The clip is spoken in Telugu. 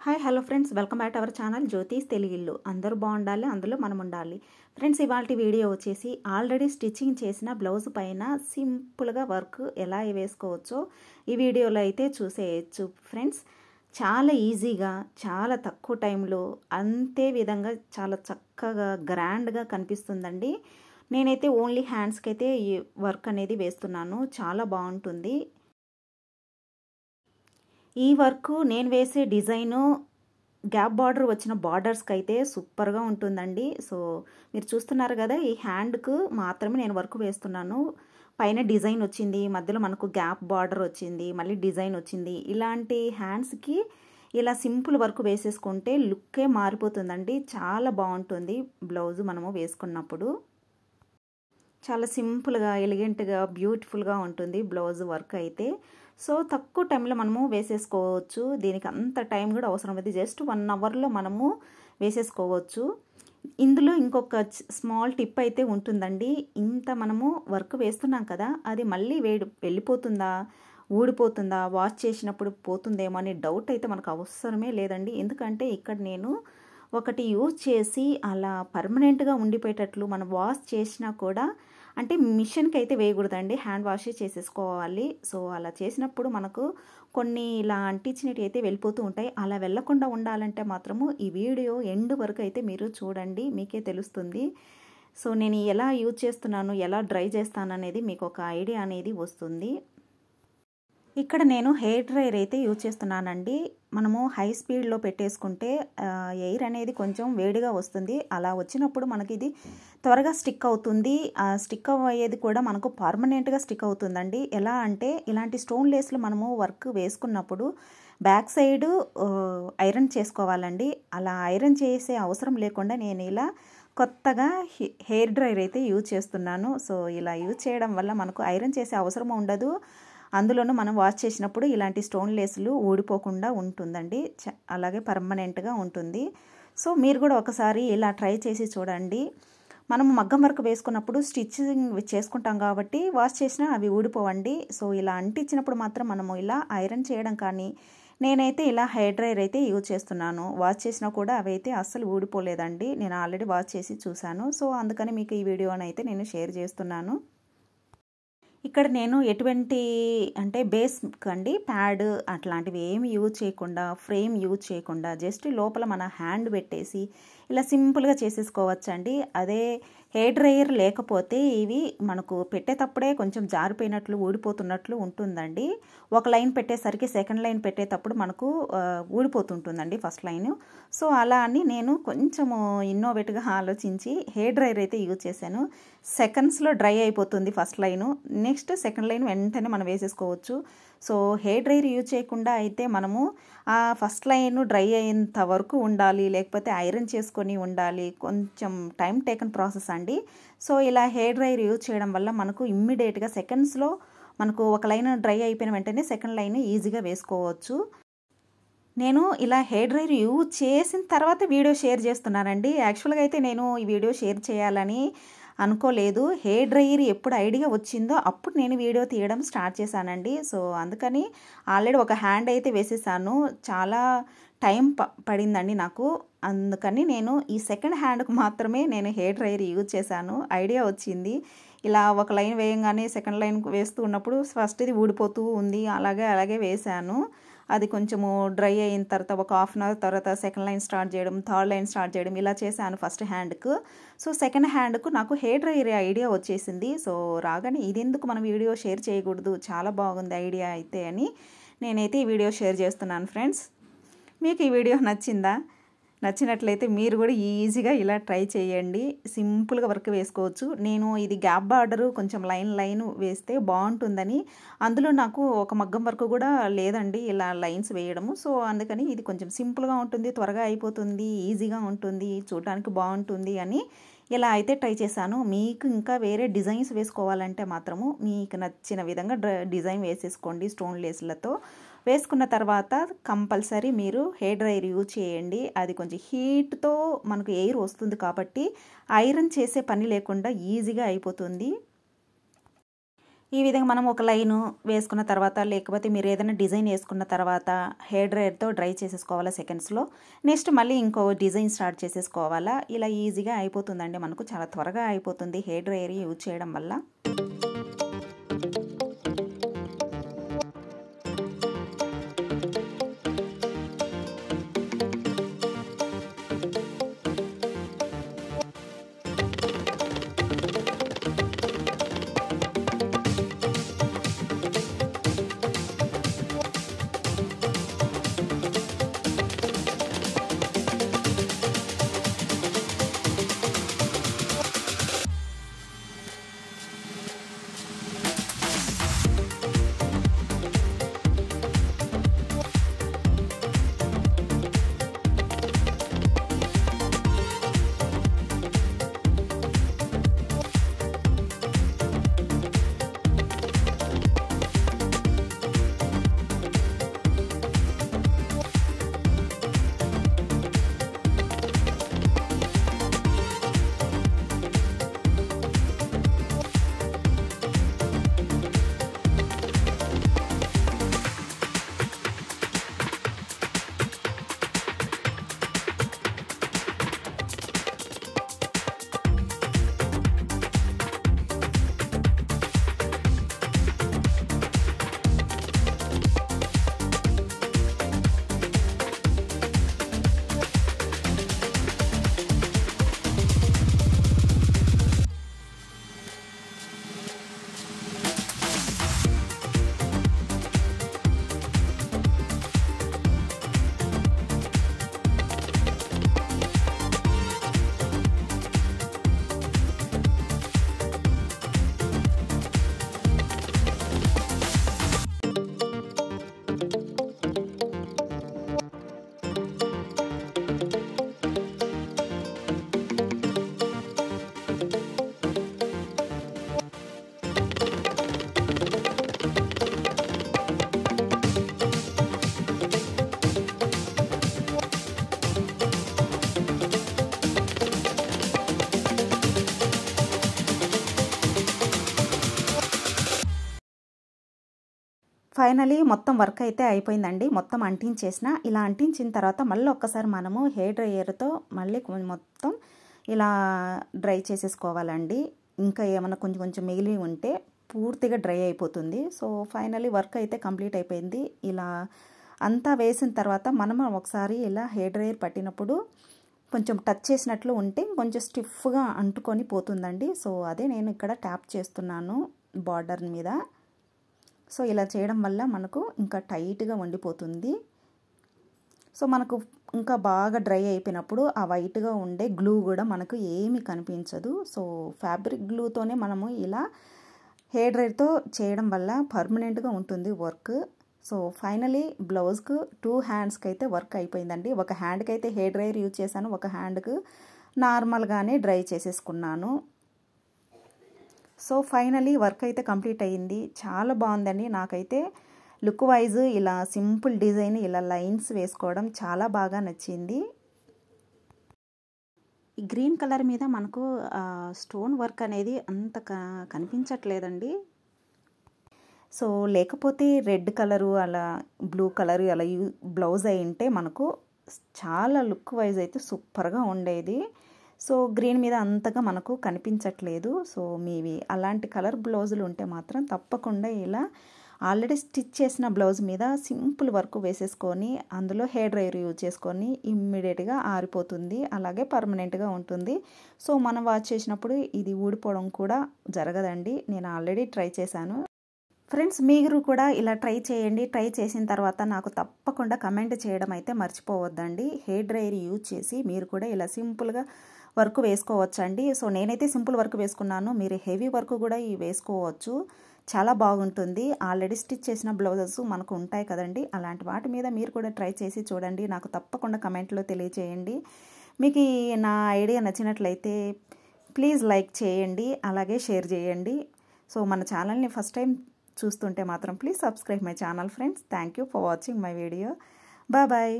Hi hello friends, welcome back to our channel Jyothi's Telugillu. అందరూ బాగుండాలి, అందులో మనం ఉండాలి. ఫ్రెండ్స్, ఇవాళ వీడియో వచ్చేసి ఆల్రెడీ స్టిచ్చింగ్ చేసిన బ్లౌజ్ పైన సింపుల్గా వర్క్ ఎలా వేసుకోవచ్చో ఈ వీడియోలో అయితే చూసేయచ్చు. ఫ్రెండ్స్, చాలా ఈజీగా, చాలా తక్కువ టైంలో, అంతే విధంగా చాలా చక్కగా గ్రాండ్గా కనిపిస్తుందండి. నేనైతే ఓన్లీ హ్యాండ్స్కి అయితే ఈ వర్క్ అనేది వేస్తున్నాను. చాలా బాగుంటుంది ఈ వర్క్. నేను వేసే డిజైను గ్యాప్ బార్డర్ వచ్చిన బార్డర్స్కి అయితే సూపర్గా ఉంటుందండి. సో మీరు చూస్తున్నారు కదా, ఈ హ్యాండ్కు మాత్రమే నేను వర్క్ వేస్తున్నాను. పైన డిజైన్ వచ్చింది, మధ్యలో మనకు గ్యాప్ బార్డర్ వచ్చింది, మళ్ళీ డిజైన్ వచ్చింది. ఇలాంటి హ్యాండ్స్కి ఇలా సింపుల్ వర్క్ వేసేసుకుంటే లుక్కే మారిపోతుందండి. చాలా బాగుంటుంది బ్లౌజ్ మనము వేసుకున్నప్పుడు. చాలా సింపుల్గా, ఎలిగెంట్గా, బ్యూటిఫుల్గా ఉంటుంది బ్లౌజ్ వర్క్ అయితే. సో తక్కువ టైంలో మనము వేసేసుకోవచ్చు. దీనికి అంత టైం కూడా అవసరం లేదు. జస్ట్ 1 అవర్లో మనము వేసేసుకోవచ్చు. ఇందులో ఇంకొక స్మాల్ టిప్ అయితే ఉంటుందండి. ఇంత మనము వర్క్ వేస్తున్నాం కదా, అది మళ్ళీ వెళ్ళిపోతుందా, ఊడిపోతుందా, వాష్ చేసినప్పుడు పోతుందేమో అనే డౌట్ అయితే మనకు అవసరమే లేదండి. ఎందుకంటే ఇక్కడ నేను ఒకటి యూజ్ చేసి అలా పర్మనెంట్గా ఉండిపోయేటట్లు మనం వాష్ చేసినా కూడా, అంటే మిషన్కి అయితే వేయకూడదండి, హ్యాండ్ వాష్ చేసేసుకోవాలి. సో అలా చేసినప్పుడు మనకు కొన్ని ఇలా అంటించినవి అయితే వెళ్ళిపోతూ ఉంటాయి. అలా వెళ్ళకుండా ఉండాలంటే మాత్రము ఈ వీడియో ఎండ్ వరకు అయితే మీరు చూడండి, మీకే తెలుస్తుంది. సో నేను ఎలా యూజ్ చేస్తున్నాను, ఎలా డ్రై చేస్తాను అనేది మీకు ఒక ఐడియా అనేది వస్తుంది. ఇక్కడ నేను హెయిర్ డ్రైయర్ అయితే యూజ్ చేస్తున్నానండి. మనము హై స్పీడ్లో పెట్టేసుకుంటే ఎయిర్ అనేది కొంచెం వేడిగా వస్తుంది. అలా వచ్చినప్పుడు మనకి ఇది త్వరగా స్టిక్ అవుతుంది. స్టిక్ అయ్యేది కూడా మనకు పర్మనెంట్గా స్టిక్ అవుతుందండి. ఎలా అంటే, ఇలాంటి స్టోన్ లేస్లు మనము వర్క్ వేసుకున్నప్పుడు బ్యాక్ సైడ్ ఐరన్ చేసుకోవాలండి. అలా ఐరన్ చేసే అవసరం లేకుండా నేను ఇలా కొత్తగా హెయిర్ డ్రైయర్ అయితే యూజ్ చేస్తున్నాను. సో ఇలా యూజ్ చేయడం వల్ల మనకు ఐరన్ చేసే అవసరం ఉండదు. అందులోనూ మనం వాష్ చేసినప్పుడు ఇలాంటి స్టోన్ లేస్లు ఊడిపోకుండా ఉంటుందండి. అలాగే పర్మనెంట్గా ఉంటుంది. సో మీరు కూడా ఒకసారి ఇలా ట్రై చేసి చూడండి. మనం మగ్గం వర్క్ వేసుకున్నప్పుడు స్టిచ్చింగ్ చేసుకుంటాం కాబట్టి వాష్ చేసినా అవి ఊడిపోవండి. సో ఇలా అంటించినప్పుడు మాత్రం మనము ఇలా ఐరన్ చేయడం కానీ, నేనైతే ఇలా హెయిర్ డ్రైయర్ అయితే యూజ్ చేస్తున్నాను. వాష్ చేసినా కూడా అవి అయితే అస్సలు ఊడిపోలేదండి. నేను ఆల్రెడీ వాష్ చేసి చూశాను. సో అందుకని మీకు ఈ వీడియోని అయితే నేను షేర్ చేస్తున్నాను. ఇక్కడ నేను ఎటువంటి అంటే బేస్ అండి, ప్యాడ్ అట్లాంటివి ఏమి యూజ్ చేయకుండా, ఫ్రేమ్ యూజ్ చేయకుండా జస్ట్ లోపల మన హ్యాండ్ పెట్టేసి ఇలా సింపుల్గా చేసేసుకోవచ్చండి. అదే హెయిర్ డ్రైయర్ లేకపోతే ఇవి మనకు పెట్టేటప్పుడే కొంచెం జారిపోయినట్లు, ఊడిపోతున్నట్లు ఉంటుందండి. ఒక లైన్ పెట్టేసరికి సెకండ్ లైన్ పెట్టేటప్పుడు మనకు ఊడిపోతుంటుందండి ఫస్ట్ లైన్. సో అలా అని నేను కొంచెము ఇన్నోవేట్గా ఆలోచించి హెయిర్ డ్రైయర్ అయితే యూజ్ చేశాను. సెకండ్స్లో డ్రై అయిపోతుంది first line. Next second line వెంటనే మనం వేసేసుకోవచ్చు. సో హెయిర్ డ్రైయర్ యూజ్ చేయకుండా అయితే మనము ఆ ఫస్ట్ లైన్ డ్రై అయ్యేంత వరకు ఉండాలి, లేకపోతే ఐరన్ చేసుకొని ఉండాలి. కొంచెం టైం టేకన్ ప్రాసెస్ అండి. సో ఇలా హెయిర్ డ్రైయర్ యూజ్ చేయడం వల్ల మనకు ఇమ్మీడియట్గా సెకండ్స్లో మనకు ఒక లైన్ డ్రై అయిపోయిన వెంటనే సెకండ్ లైన్ ఈజీగా వేసుకోవచ్చు. నేను ఇలా హెయిర్ డ్రైయర్ యూజ్ చేసిన తర్వాత వీడియో షేర్ చేస్తున్నానండి. యాక్చువల్గా అయితే నేను ఈ వీడియో షేర్ చేయాలని అనుకోలేదు. హెయిర్ డ్రైయర్ ఎప్పుడు ఐడియా వచ్చిందో అప్పుడు నేను వీడియో తీయడం స్టార్ట్ చేశానండి. సో అందుకని ఆల్రెడీ ఒక హ్యాండ్ అయితే వేసేసాను. చాలా టైం పడిందండి నాకు. అందుకని నేను ఈ సెకండ్ హ్యాండ్కు మాత్రమే నేను హెయిర్ డ్రైయర్ యూజ్ చేశాను. ఐడియా వచ్చింది. ఇలా ఒక లైన్ వేయంగానే సెకండ్ లైన్ వేస్తూ ఉన్నప్పుడు ఫస్ట్ ఇది ఊడిపోతూ ఉంది. అలాగే వేసాను. అది కొంచెము డ్రై అయిన తర్వాత ఒక హాఫ్ అన్ అవర్ తర్వాత సెకండ్ లైన్ స్టార్ట్ చేయడం, థర్డ్ లైన్ స్టార్ట్ చేయడం ఇలా చేశాను ఫస్ట్ హ్యాండ్కు. సో సెకండ్ హ్యాండ్కు నాకు హెయిర్ డ్రైయర్ ఐడియా వచ్చేసింది. సో రాగానే ఇది ఎందుకు మనం వీడియో షేర్ చేయకూడదు, చాలా బాగుంది ఐడియా అయితే అని నేనైతే ఈ వీడియో షేర్ చేస్తున్నాను. ఫ్రెండ్స్, మీకు ఈ వీడియో నచ్చినట్లయితే మీరు కూడా ఈజీగా ఇలా ట్రై చేయండి. సింపుల్గా వర్క్ వేసుకోవచ్చు. నేను ఇది గ్యాప్ బార్డర్ కొంచెం లైన్ వేస్తే బాగుంటుందని, అందులో నాకు ఒక మగ్గం వర్క్ కూడా లేదండి ఇలా లైన్స్ వేయడము. సో అందుకని ఇది కొంచెం సింపుల్గా ఉంటుంది, త్వరగా అయిపోతుంది, ఈజీగా ఉంటుంది, చూడడానికి బాగుంటుంది అని ఇలా అయితే ట్రై చేశాను. మీకు ఇంకా వేరే డిజైన్స్ వేసుకోవాలంటే మాత్రము మీకు నచ్చిన విధంగా డిజైన్ వేసేసుకోండి. స్టోన్ లేస్లతో వేసుకున్న తర్వాత కంపల్సరీ మీరు హెయిర్ డ్రైయర్ యూజ్ చేయండి. అది కొంచెం హీట్తో మనకు ఎయిర్ వస్తుంది కాబట్టి ఐరన్ చేసే పని లేకుండా ఈజీగా అయిపోతుంది. ఈ విధంగా మనం ఒక లైను వేసుకున్న తర్వాత, లేకపోతే మీరు ఏదైనా డిజైన్ వేసుకున్న తర్వాత హెయిర్ డ్రైయర్తో డ్రై చేసేసుకోవాలా సెకండ్స్లో. నెక్స్ట్ మళ్ళీ ఇంకో డిజైన్ స్టార్ట్ చేసేసుకోవాలా. ఇలా ఈజీగా అయిపోతుందండి, మనకు చాలా త్వరగా అయిపోతుంది హెయిర్ డ్రైయర్ యూజ్ చేయడం వల్ల. ఫైనలీ మొత్తం వర్క్ అయితే అయిపోయిందండి. మొత్తం అంటించేసిన. ఇలా అంటించిన తర్వాత మళ్ళీ ఒక్కసారి మనము హెయిర్ డ్రైయర్తో మళ్ళీ మొత్తం ఇలా డ్రై చేసేసుకోవాలండి. ఇంకా ఏమైనా కొంచెం కొంచెం మిగిలి ఉంటే పూర్తిగా డ్రై అయిపోతుంది. సో ఫైనలీ వర్క్ అయితే కంప్లీట్ అయిపోయింది. ఇలా అంతా వేసిన తర్వాత మనము ఒకసారి ఇలా హెయిర్ డ్రైయర్ పట్టినప్పుడు కొంచెం టచ్ చేసినట్లు ఉంటే కొంచెం స్టిఫ్గా అంటుకొని పోతుందండి. సో అదే నేను ఇక్కడ ట్యాప్ చేస్తున్నాను బార్డర్ మీద. సో ఇలా చేయడం వల్ల మనకు ఇంకా టైట్గా ఉండిపోతుంది. సో మనకు ఇంకా బాగా డ్రై అయిపోయినప్పుడు ఆ వైట్గా ఉండే గ్లూ కూడా మనకు ఏమీ కనిపించదు. సో ఫ్యాబ్రిక్ గ్లూతోనే మనము ఇలా హెయిర్ డ్రైయర్తో చేయడం వల్ల పర్మనెంట్గా ఉంటుంది వర్క్. సో ఫైనలీ బ్లౌజ్కు 2 హ్యాండ్స్కి అయితే వర్క్ అయిపోయిందండి. ఒక హ్యాండ్కి అయితే హెయిర్ డ్రైయర్ యూజ్ చేశాను, ఒక హ్యాండ్కు నార్మల్గానే డ్రై చేసేసుకున్నాను. సో ఫైనలీ వర్క్ అయితే కంప్లీట్ అయ్యింది. చాలా బాగుందండి. నాకైతే లుక్ వైజ్ ఇలా సింపుల్ డిజైన్ ఇలా లైన్స్ వేసుకోవడం చాలా బాగా నచ్చింది. ఈ గ్రీన్ కలర్ మీద మనకు స్టోన్ వర్క్ అనేది అంత కనిపించట్లేదండి. సో లేకపోతే రెడ్ కలరు అలా బ్లూ కలరు అలా బ్లౌజ్ అయి ఉంటే మనకు చాలా లుక్ వైజ్ అయితే సూపర్గా ఉండేది. సో గ్రీన్ మీద అంతగా మనకు కనిపించట్లేదు. సో మీవి అలాంటి కలర్ బ్లౌజులు ఉంటే మాత్రం తప్పకుండా ఇలా ఆల్రెడీ స్టిచ్ చేసిన బ్లౌజ్ మీద సింపుల్ వర్క్ వేసేసుకొని అందులో హెయిర్ డ్రైయర్ యూజ్ చేసుకొని ఇమ్మీడియట్గా ఆరిపోతుంది, అలాగే పర్మనెంట్గా ఉంటుంది. సో మనం వాష్ చేసినప్పుడు ఇది ఊడిపోవడం కూడా జరగదండి. నేను ఆల్రెడీ ట్రై చేశాను. ఫ్రెండ్స్ మీరు కూడా ఇలా ట్రై చేయండి. ట్రై చేసిన తర్వాత నాకు తప్పకుండా కమెంట్ చేయడం అయితే మర్చిపోవద్దండి. హెయిర్ డ్రైయర్ యూజ్ చేసి మీరు కూడా ఇలా సింపుల్గా వర్క్ వేసుకోవచ్చండి. సో నేనైతే సింపుల్ వర్క్ వేసుకున్నాను, మీరు హెవీ వర్క్ కూడా వేసుకోవచ్చు, చాలా బాగుంటుంది. ఆల్రెడీ స్టిచ్ చేసిన బ్లౌజెస్ మనకు ఉంటాయి కదండి, అలాంటి వాటి మీద మీరు కూడా ట్రై చేసి చూడండి. నాకు తప్పకుండా కమెంట్లో తెలియచేయండి. మీకు నా ఐడియా నచ్చినట్లయితే ప్లీజ్ లైక్ చేయండి, అలాగే షేర్ చేయండి. సో మన ఛానల్ని ఫస్ట్ టైం చూస్తుంటే మాత్రం please subscribe my channel friends. Thank you for watching my video. Bye bye.